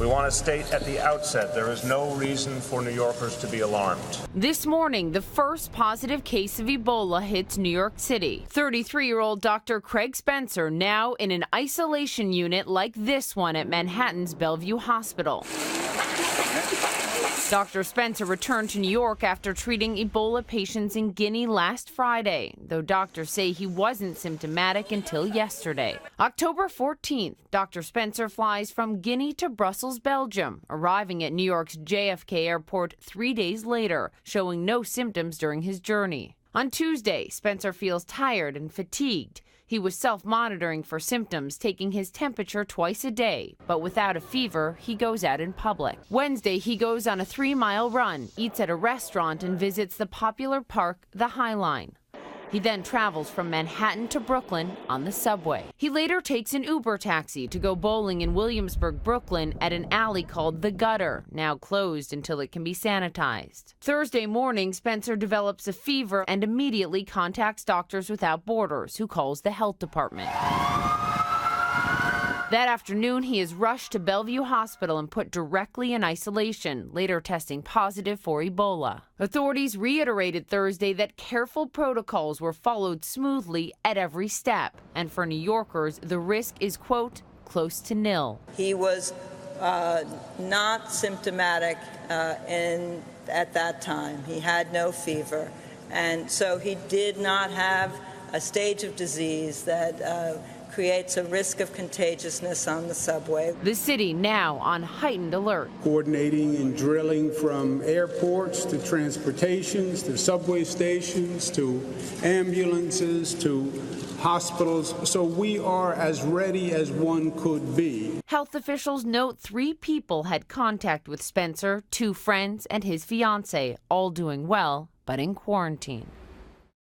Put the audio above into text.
We want to state at the outset there is no reason for New Yorkers to be alarmed. This morning, the first positive case of Ebola hits New York City. 33-year-old Dr. Craig Spencer now in an isolation unit like this one at Manhattan's Bellevue Hospital. Dr. Spencer returned to New York after treating Ebola patients in Guinea last Friday, though doctors say he wasn't symptomatic until yesterday. October 14th, Dr. Spencer flies from Guinea to Brussels, Belgium, arriving at New York's JFK airport 3 days later, showing no symptoms during his journey. On Tuesday, Spencer feels tired and fatigued. He was self-monitoring for symptoms, taking his temperature twice a day, but without a fever, he goes out in public. Wednesday, he goes on a 3-mile run, eats at a restaurant, and visits the popular park, the High Line. He then travels from Manhattan to Brooklyn on the subway. He later takes an Uber taxi to go bowling in Williamsburg, Brooklyn at an alley called The Gutter, now closed until it can be sanitized. Thursday morning, Spencer develops a fever and immediately contacts Doctors Without Borders, who calls the health department. That afternoon, he is rushed to Bellevue Hospital and put directly in isolation, later testing positive for Ebola. Authorities reiterated Thursday that careful protocols were followed smoothly at every step. And for New Yorkers, the risk is, quote, close to nil. He was not symptomatic at that time. He had no fever. And so he did not have a stage of disease that creates a risk of contagiousness on the subway. The city now on heightened alert. Coordinating and drilling from airports to transportations to subway stations to ambulances to hospitals. So we are as ready as one could be. Health officials note 3 people had contact with Spencer, 2 friends and his fiancée, all doing well, but in quarantine.